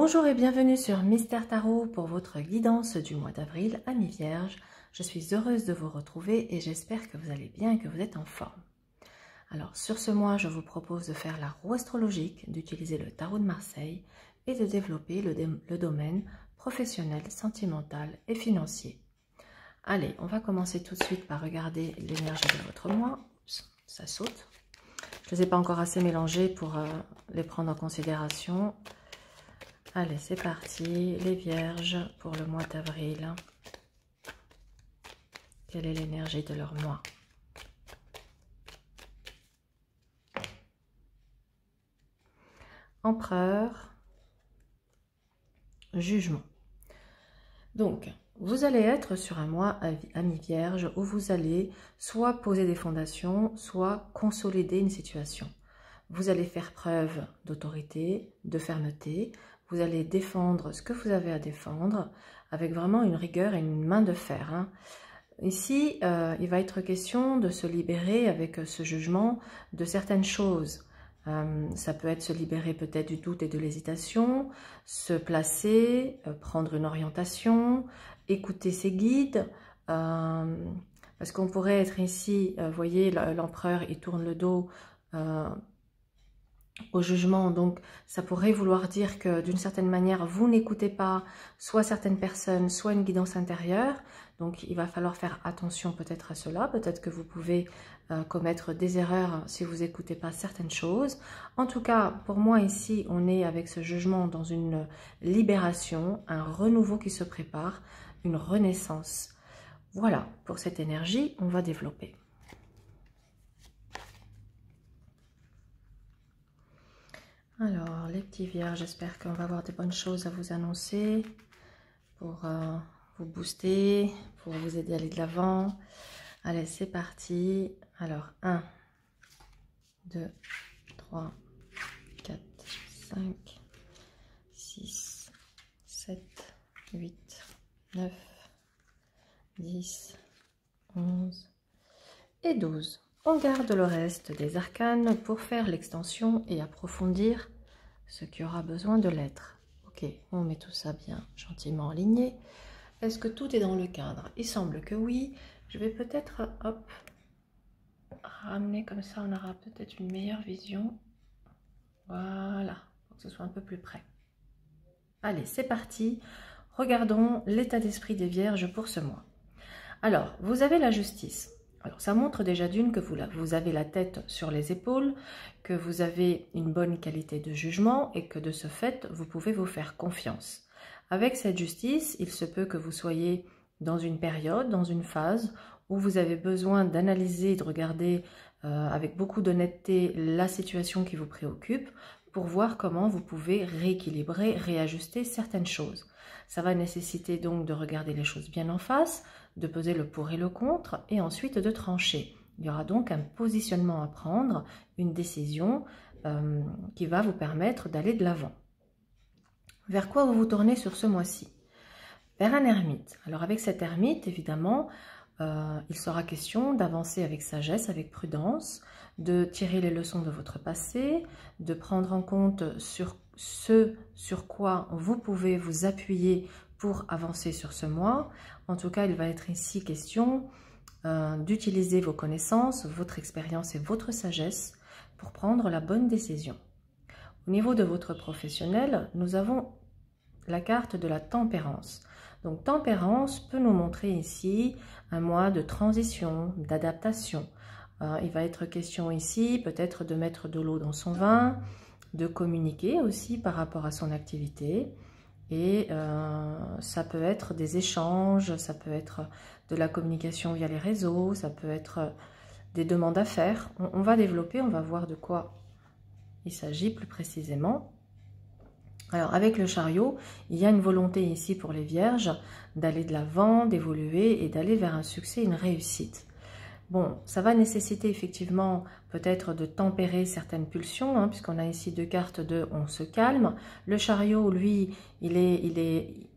Bonjour et bienvenue sur Mystère Tarot pour votre guidance du mois d'avril à mi-vierge. Je suis heureuse de vous retrouver et j'espère que vous allez bien et que vous êtes en forme. Alors sur ce mois, je vous propose de faire la roue astrologique, d'utiliser le tarot de Marseille et de développer le domaine professionnel, sentimental et financier. Allez, on va commencer tout de suite par regarder l'énergie de votre mois. Oups, ça saute. Je ne les ai pas encore assez mélangés pour les prendre en considération. Allez, c'est parti, les vierges pour le mois d'avril. Quelle est l'énergie de leur mois? Empereur, jugement. Donc, vous allez être sur un mois à mi-vierge où vous allez soit poser des fondations, soit consolider une situation. Vous allez faire preuve d'autorité, de fermeté. Vous allez défendre ce que vous avez à défendre avec vraiment une rigueur et une main de fer. Hein. Ici, il va être question de se libérer avec ce jugement de certaines choses. Ça peut être se libérer peut-être du doute et de l'hésitation, se placer, prendre une orientation, écouter ses guides. Parce qu'on pourrait être ici, vous voyez, l'empereur, il tourne le dos au jugement, donc ça pourrait vouloir dire que d'une certaine manière vous n'écoutez pas soit certaines personnes, soit une guidance intérieure, donc il va falloir faire attention peut-être à cela, peut-être que vous pouvez commettre des erreurs si vous n'écoutez pas certaines choses. En tout cas, pour moi ici, on est avec ce jugement dans une libération, un renouveau qui se prépare, une renaissance. Voilà, pour cette énergie, on va développer. Alors, les petits vierges, j'espère qu'on va avoir des bonnes choses à vous annoncer pour vous booster, pour vous aider à aller de l'avant. Allez, c'est parti. Alors, 1, 2, 3, 4, 5, 6, 7, 8, 9, 10, 11 et 12. On garde le reste des arcanes pour faire l'extension et approfondir ce qui aura besoin de l'être. Ok, on met tout ça bien gentiment aligné. Est-ce que tout est dans le cadre? Il semble que oui. Je vais peut-être, hop, ramener comme ça, on aura peut-être une meilleure vision. Voilà, pour que ce soit un peu plus près. Allez, c'est parti. Regardons l'état d'esprit des vierges pour ce mois. Alors, vous avez la justice. Alors, ça montre déjà d'une que vous avez la tête sur les épaules, que vous avez une bonne qualité de jugement et que de ce fait, vous pouvez vous faire confiance. Avec cette justice, il se peut que vous soyez dans une période, dans une phase où vous avez besoin d'analyser et de regarder avec beaucoup d'honnêteté la situation qui vous préoccupe pour voir comment vous pouvez rééquilibrer, réajuster certaines choses. Ça va nécessiter donc de regarder les choses bien en face, de peser le pour et le contre et ensuite de trancher. Il y aura donc un positionnement à prendre, une décision qui va vous permettre d'aller de l'avant. Vers quoi vous vous tournez sur ce mois-ci? Vers un ermite. Alors avec cet ermite, évidemment, il sera question d'avancer avec sagesse, avec prudence, de tirer les leçons de votre passé, de prendre en compte sur ce sur quoi vous pouvez vous appuyer pour avancer sur ce mois. En tout cas, il va être ici question d'utiliser vos connaissances, votre expérience et votre sagesse pour prendre la bonne décision. Au niveau de votre professionnel, nous avons la carte de la tempérance. Donc, tempérance peut nous montrer ici un mois de transition, d'adaptation. Il va être question ici peut-être de mettre de l'eau dans son vin, de communiquer aussi par rapport à son activité. Et ça peut être des échanges, ça peut être de la communication via les réseaux, ça peut être des demandes à faire. On va développer, on va voir de quoi il s'agit plus précisément. Alors avec le chariot, il y a une volonté ici pour les vierges d'aller de l'avant, d'évoluer et d'aller vers un succès, une réussite. Bon, ça va nécessiter effectivement peut-être de tempérer certaines pulsions, hein, puisqu'on a ici deux cartes de « on se calme ». Le chariot, lui, il est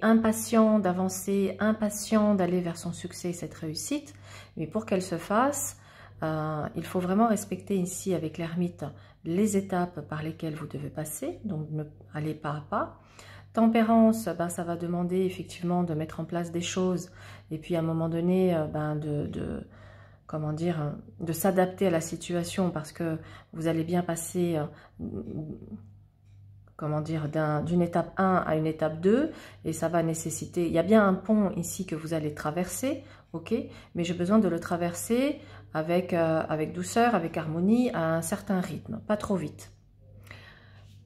impatient d'avancer, impatient d'aller vers son succès et cette réussite. Mais pour qu'elle se fasse, il faut vraiment respecter ici avec l'ermite les étapes par lesquelles vous devez passer, donc aller pas à pas. Tempérance, ben, ça va demander effectivement de mettre en place des choses et puis à un moment donné ben, comment dire, de s'adapter à la situation parce que vous allez bien passer comment dire, d'une étape 1 à une étape 2 et ça va nécessiter, il y a bien un pont ici que vous allez traverser, ok, mais j'ai besoin de le traverser avec douceur, avec harmonie, à un certain rythme, pas trop vite.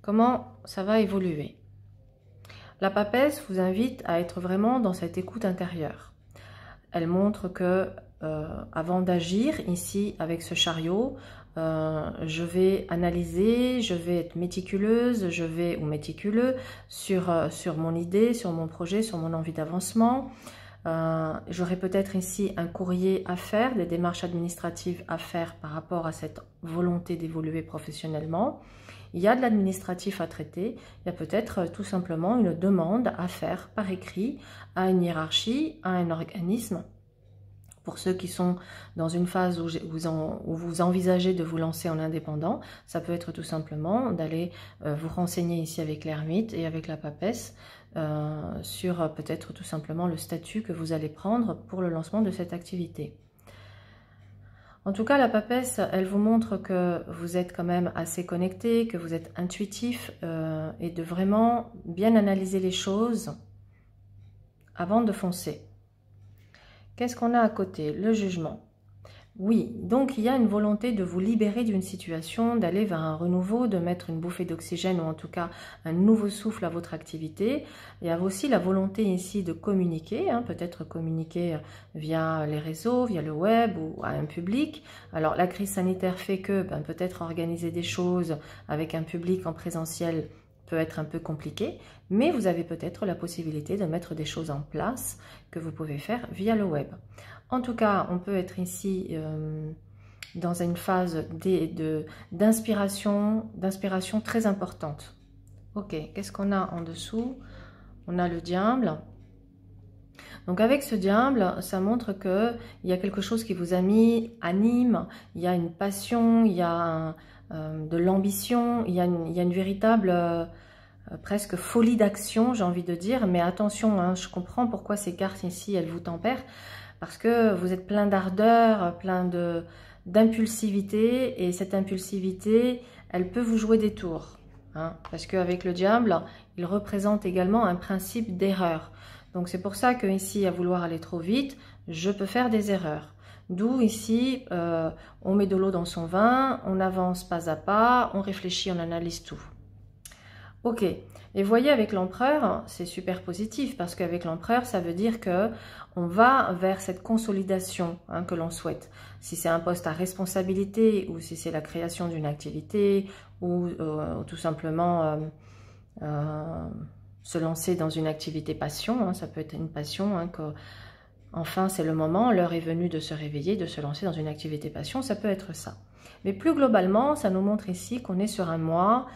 Comment ça va évoluer? La papesse vous invite à être vraiment dans cette écoute intérieure. Elle montre que avant d'agir ici avec ce chariot, je vais analyser, je vais être méticuleuse, ou méticuleux sur mon idée, sur mon projet, sur mon envie d'avancement. J'aurai peut-être ici un courrier à faire, des démarches administratives à faire par rapport à cette volonté d'évoluer professionnellement. Il y a de l'administratif à traiter, il y a peut-être tout simplement une demande à faire par écrit à une hiérarchie, à un organisme. Pour ceux qui sont dans une phase où vous envisagez de vous lancer en indépendant, ça peut être tout simplement d'aller vous renseigner ici avec l'ermite et avec la papesse sur peut-être tout simplement le statut que vous allez prendre pour le lancement de cette activité. En tout cas, la papesse, elle vous montre que vous êtes quand même assez connecté, que vous êtes intuitif et de vraiment bien analyser les choses avant de foncer. Qu'est-ce qu'on a à côté? Le jugement. Oui, donc il y a une volonté de vous libérer d'une situation, d'aller vers un renouveau, de mettre une bouffée d'oxygène ou en tout cas un nouveau souffle à votre activité. Il y a aussi la volonté ici de communiquer, hein, peut-être communiquer via les réseaux, via le web ou à un public. Alors la crise sanitaire fait que peut-être organiser des choses avec un public en présentiel peut être un peu compliqué, mais vous avez peut-être la possibilité de mettre des choses en place que vous pouvez faire via le web. En tout cas, on peut être ici dans une phase d'inspiration très importante. Ok, qu'est-ce qu'on a en dessous? On a le diable. Donc avec ce diable, ça montre qu'il y a quelque chose qui vous anime, il y a une passion, il y a de l'ambition, il y a une véritable presque folie d'action, j'ai envie de dire. Mais attention, hein, je comprends pourquoi ces cartes ici, elles vous tempèrent. Parce que vous êtes plein d'ardeur, plein d'impulsivité, et cette impulsivité, elle peut vous jouer des tours. Hein, parce qu'avec le diable, il représente également un principe d'erreur. Donc c'est pour ça que ici, à vouloir aller trop vite, je peux faire des erreurs. D'où ici, on met de l'eau dans son vin, on avance pas à pas, on réfléchit, on analyse tout. Ok, et vous voyez avec l'empereur, c'est super positif parce qu'avec l'empereur, ça veut dire que on va vers cette consolidation hein, que l'on souhaite. Si c'est un poste à responsabilité ou si c'est la création d'une activité ou tout simplement se lancer dans une activité passion, hein, ça peut être une passion, hein, que enfin c'est le moment, l'heure est venue de se réveiller, de se lancer dans une activité passion, ça peut être ça. Mais plus globalement, ça nous montre ici qu'on est sur un mois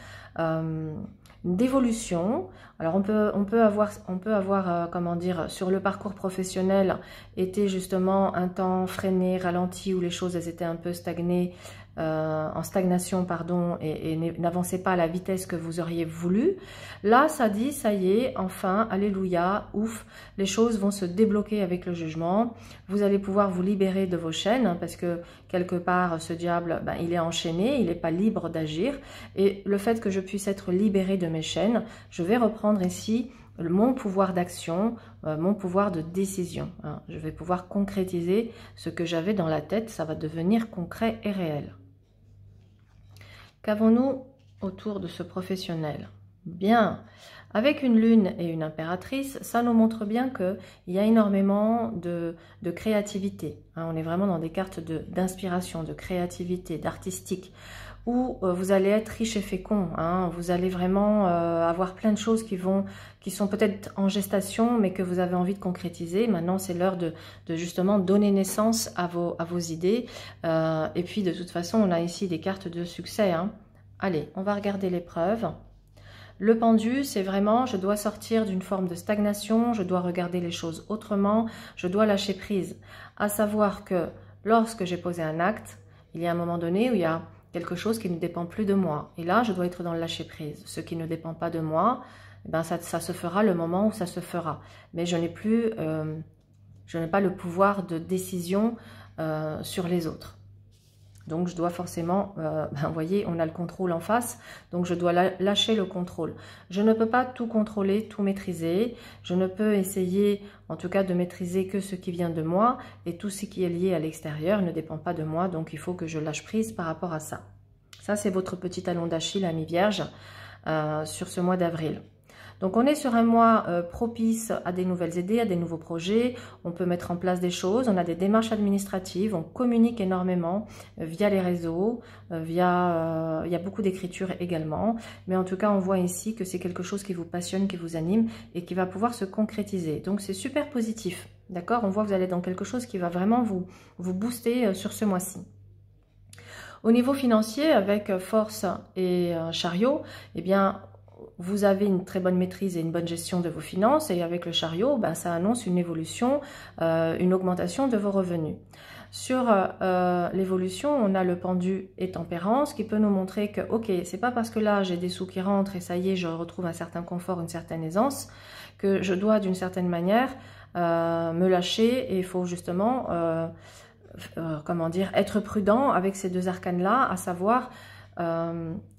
d'évolution. Alors on peut avoir comment dire, sur le parcours professionnel, été justement un temps freiné, ralenti, où les choses elles étaient un peu stagnées, en stagnation pardon, et n'avancez pas à la vitesse que vous auriez voulu. Là ça dit ça y est, enfin, alléluia, ouf, les choses vont se débloquer avec le jugement. Vous allez pouvoir vous libérer de vos chaînes, hein, parce que quelque part ce diable, il est enchaîné, il n'est pas libre d'agir, et le fait que je puisse être libérée de mes chaînes, je vais reprendre ici mon pouvoir d'action, mon pouvoir de décision. Hein. Je vais pouvoir concrétiser ce que j'avais dans la tête, ça va devenir concret et réel. Qu'avons-nous autour de ce professionnel? Bien, avec une lune et une impératrice, ça nous montre bien qu'il y a énormément de créativité. Hein. On est vraiment dans des cartes d'inspiration, de créativité, d'artistique, où vous allez être riche et fécond. Hein. Vous allez vraiment avoir plein de choses qui sont peut-être en gestation, mais que vous avez envie de concrétiser. Maintenant, c'est l'heure de justement donner naissance à vos idées. Et puis, de toute façon, on a ici des cartes de succès. Hein. Allez, on va regarder l'épreuve. Le pendu, c'est vraiment, je dois sortir d'une forme de stagnation, je dois regarder les choses autrement, je dois lâcher prise. À savoir que lorsque j'ai posé un acte, il y a un moment donné où il y a quelque chose qui ne dépend plus de moi. Et là, je dois être dans le lâcher-prise. Ce qui ne dépend pas de moi, eh ben ça se fera le moment où ça se fera. Mais je n'ai pas le pouvoir de décision sur les autres. Donc, je dois forcément, vous voyez, on a le contrôle en face, donc je dois lâcher le contrôle. Je ne peux pas tout contrôler, tout maîtriser. Je ne peux essayer, en tout cas, de maîtriser que ce qui vient de moi, et tout ce qui est lié à l'extérieur ne dépend pas de moi, donc il faut que je lâche prise par rapport à ça. Ça, c'est votre petit talon d'Achille, ami Vierge, sur ce mois d'avril. Donc, on est sur un mois propice à des nouvelles idées, à des nouveaux projets. On peut mettre en place des choses. On a des démarches administratives. On communique énormément via les réseaux. Il y a beaucoup d'écriture également. Mais en tout cas, on voit ici que c'est quelque chose qui vous passionne, qui vous anime et qui va pouvoir se concrétiser. Donc, c'est super positif. D'accord? On voit que vous allez dans quelque chose qui va vraiment vous booster sur ce mois-ci. Au niveau financier, avec Force et Chariot, eh bien, vous avez une très bonne maîtrise et une bonne gestion de vos finances, et avec le Chariot, ben, ça annonce une évolution, une augmentation de vos revenus. Sur l'évolution, on a le Pendu et Tempérance qui peut nous montrer que, ok, c'est pas parce que là j'ai des sous qui rentrent et ça y est, je retrouve un certain confort, une certaine aisance, que je dois d'une certaine manière me lâcher, et il faut justement, comment dire, être prudent avec ces deux arcanes-là, à savoir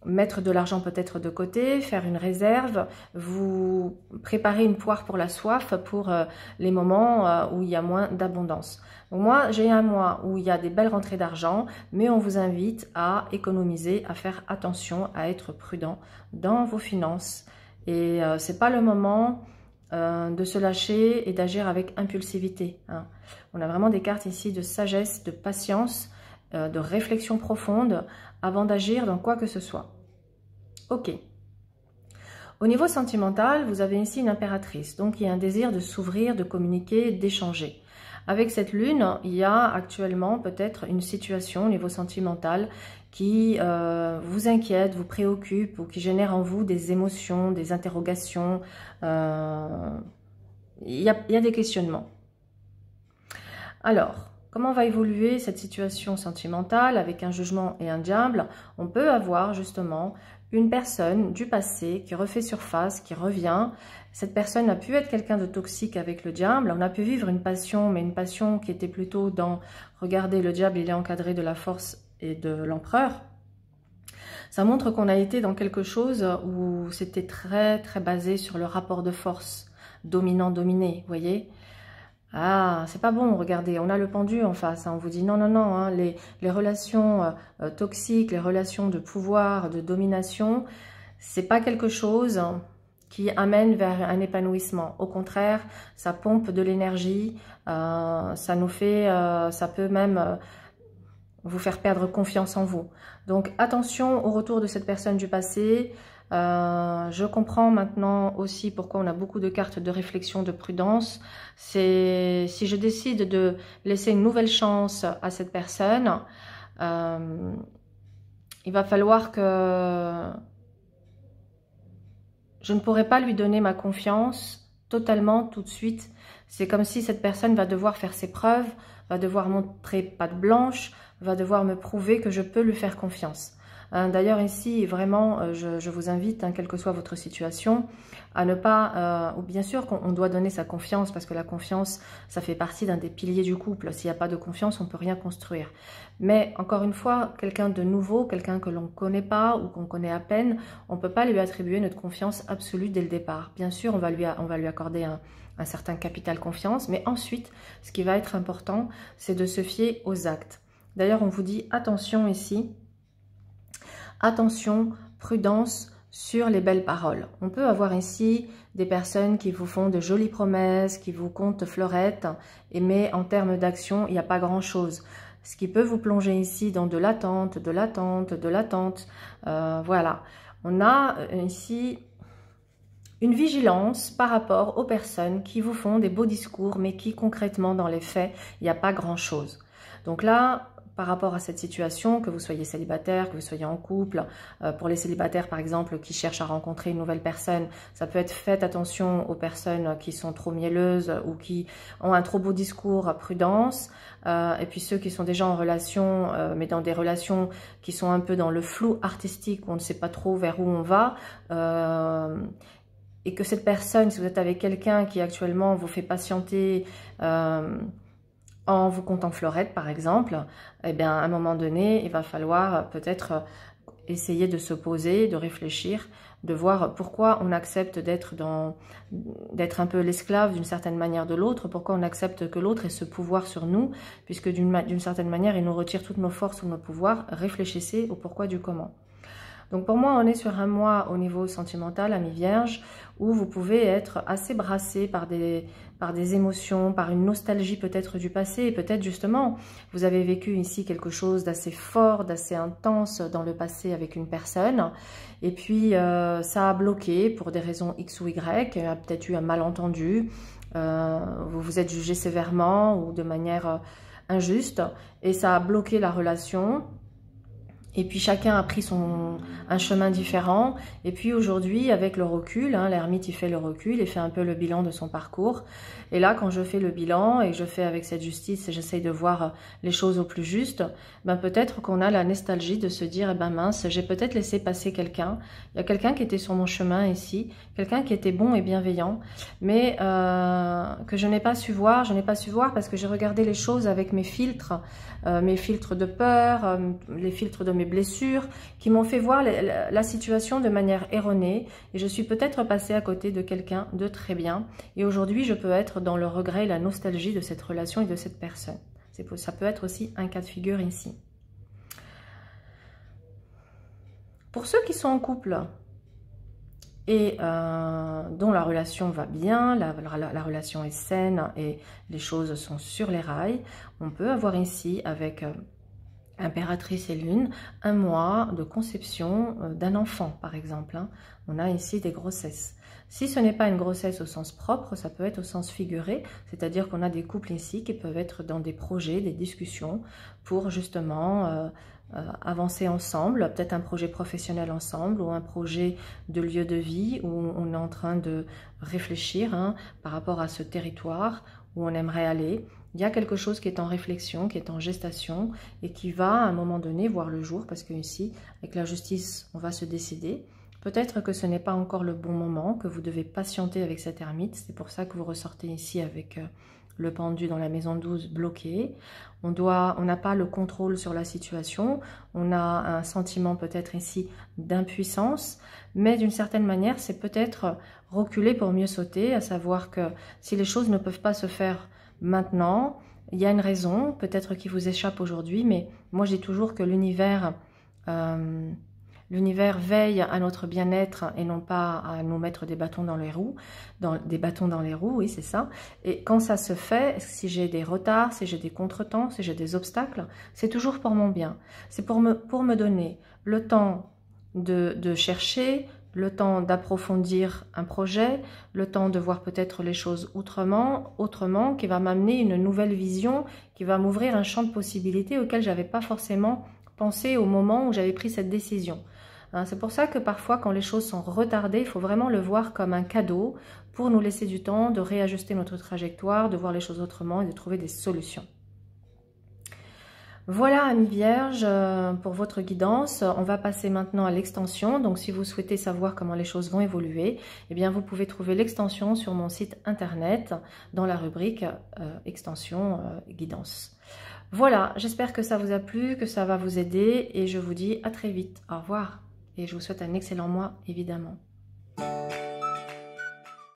mettre de l'argent peut-être de côté, faire une réserve, vous préparer une poire pour la soif pour les moments où il y a moins d'abondance. Donc moi, j'ai un mois où il y a des belles rentrées d'argent, mais on vous invite à économiser, à faire attention, à être prudent dans vos finances. Et c'est pas le moment de se lâcher et d'agir avec impulsivité, hein. On a vraiment des cartes ici de sagesse, de patience, de réflexion profonde avant d'agir dans quoi que ce soit. Ok. Au niveau sentimental, vous avez ici une impératrice. Donc, il y a un désir de s'ouvrir, de communiquer, d'échanger. Avec cette lune, il y a actuellement peut-être une situation au niveau sentimental qui vous inquiète, vous préoccupe ou qui génère en vous des émotions, des interrogations. Il y a des questionnements. Alors, comment va évoluer cette situation sentimentale avec un jugement et un diable? On peut avoir justement une personne du passé qui refait surface, qui revient. Cette personne a pu être quelqu'un de toxique avec le diable. On a pu vivre une passion, mais une passion qui était plutôt dans, regardez, le diable, il est encadré de la force et de l'empereur. Ça montre qu'on a été dans quelque chose où c'était très, très basé sur le rapport de force, dominant-dominé, vous voyez? Ah, c'est pas bon, regardez, on a le pendu en face, hein, on vous dit non, non, non, hein, les relations toxiques, les relations de pouvoir, de domination, c'est pas quelque chose qui amène vers un épanouissement. Au contraire, ça pompe de l'énergie, ça nous fait, ça peut même vous faire perdre confiance en vous. Donc attention au retour de cette personne du passé. Je comprends maintenant aussi pourquoi on a beaucoup de cartes de réflexion, de prudence. C'est si je décide de laisser une nouvelle chance à cette personne, il va falloir que je ne pourrai pas lui donner ma confiance totalement tout de suite. C'est comme si cette personne va devoir faire ses preuves, va devoir montrer patte blanche, va devoir me prouver que je peux lui faire confiance. D'ailleurs ici, vraiment, je vous invite, quelle que soit votre situation, à ne pas, ou bien sûr qu'on doit donner sa confiance, parce que la confiance, ça fait partie d'un des piliers du couple. S'il n'y a pas de confiance, on ne peut rien construire. Mais encore une fois, quelqu'un de nouveau, quelqu'un que l'on ne connaît pas ou qu'on connaît à peine, on ne peut pas lui attribuer notre confiance absolue dès le départ. Bien sûr, on va lui accorder un certain capital confiance, mais ensuite, ce qui va être important, c'est de se fier aux actes. D'ailleurs, on vous dit attention ici, attention, prudence sur les belles paroles. On peut avoir ici des personnes qui vous font de jolies promesses, qui vous comptent fleurettes, mais en termes d'action, il n'y a pas grand-chose. Ce qui peut vous plonger ici dans de l'attente, de l'attente, de l'attente. Voilà. On a ici une vigilance par rapport aux personnes qui vous font des beaux discours, mais qui concrètement, dans les faits, il n'y a pas grand-chose. Donc là, par rapport à cette situation, que vous soyez célibataire, que vous soyez en couple. Pour les célibataires, par exemple, qui cherchent à rencontrer une nouvelle personne, ça peut être faites attention aux personnes qui sont trop mielleuses ou qui ont un trop beau discours, prudence. Et puis ceux qui sont déjà en relation, mais dans des relations qui sont un peu dans le flou artistique, où on ne sait pas trop vers où on va, et que cette personne, si vous êtes avec quelqu'un qui actuellement vous fait patienter en vous comptant fleurette par exemple, eh bien à un moment donné, il va falloir peut-être essayer de se poser, de réfléchir, de voir pourquoi on accepte d'être un peu l'esclave d'une certaine manière de l'autre, pourquoi on accepte que l'autre ait ce pouvoir sur nous, puisque d'une certaine manière, il nous retire toutes nos forces ou nos pouvoirs. Réfléchissez au pourquoi du comment. Donc pour moi, on est sur un mois au niveau sentimental, ami Vierge, où vous pouvez être assez brassé par des émotions, par une nostalgie peut-être du passé. Et peut-être justement, vous avez vécu ici quelque chose d'assez fort, d'assez intense dans le passé avec une personne. Et puis, ça a bloqué pour des raisons X ou Y. Il y a peut-être eu un malentendu. Vous vous êtes jugé sévèrement ou de manière injuste. Et ça a bloqué la relation. Et puis chacun a pris un chemin différent. Et puis aujourd'hui, avec le recul, l'ermite il fait le recul, il fait un peu le bilan de son parcours. Et là, quand je fais le bilan et que je fais avec cette justice, et j'essaye de voir les choses au plus juste, ben peut-être qu'on a la nostalgie de se dire, eh ben mince, j'ai peut-être laissé passer quelqu'un. Il y a quelqu'un qui était sur mon chemin ici, quelqu'un qui était bon et bienveillant, mais que je n'ai pas su voir. Je n'ai pas su voir parce que j'ai regardé les choses avec mes filtres de peur, les filtres de mes blessures, qui m'ont fait voir la situation de manière erronée. Et je suis peut-être passée à côté de quelqu'un de très bien. Et aujourd'hui, je peux être dans le regret et la nostalgie de cette relation et de cette personne. Ça peut être aussi un cas de figure ici. Pour ceux qui sont en couple et dont la relation va bien, la relation est saine et les choses sont sur les rails, on peut avoir ici avec Impératrice et Lune un mois de conception d'un enfant par exemple. On a ici des grossesses. Si ce n'est pas une grossesse au sens propre, ça peut être au sens figuré, c'est-à-dire qu'on a des couples ici qui peuvent être dans des projets, des discussions pour justement avancer ensemble, peut-être un projet professionnel ensemble ou un projet de lieu de vie où on est en train de réfléchir par rapport à ce territoire où on aimerait aller. Il y a quelque chose qui est en réflexion, qui est en gestation et qui va à un moment donné voir le jour parce que ici, avec la justice, on va se décider. Peut-être que ce n'est pas encore le bon moment, que vous devez patienter avec cette ermite. C'est pour ça que vous ressortez ici avec le pendu dans la maison 12 bloqué. On n'a pas le contrôle sur la situation. On a un sentiment peut-être ici d'impuissance. Mais d'une certaine manière, c'est peut-être reculer pour mieux sauter. À savoir que si les choses ne peuvent pas se faire maintenant, il y a une raison, peut-être qui vous échappe aujourd'hui. Mais moi, je dis toujours que l'univers veille à notre bien-être et non pas à nous mettre des bâtons dans les roues. Oui, c'est ça. Et quand ça se fait, si j'ai des retards, si j'ai des contretemps, si j'ai des obstacles, c'est toujours pour mon bien. C'est pour me donner le temps de chercher, le temps d'approfondir un projet, le temps de voir peut-être les choses autrement, qui va m'amener une nouvelle vision, qui va m'ouvrir un champ de possibilités auquel je n'avais pas forcément pensé au moment où j'avais pris cette décision. C'est pour ça que parfois, quand les choses sont retardées, il faut vraiment le voir comme un cadeau pour nous laisser du temps de réajuster notre trajectoire, de voir les choses autrement et de trouver des solutions. Voilà, amis vierges, pour votre guidance. On va passer maintenant à l'extension. Donc, si vous souhaitez savoir comment les choses vont évoluer, eh bien, vous pouvez trouver l'extension sur mon site internet dans la rubrique extension guidance. Voilà, j'espère que ça vous a plu, que ça va vous aider et je vous dis à très vite. Au revoir et je vous souhaite un excellent mois, évidemment.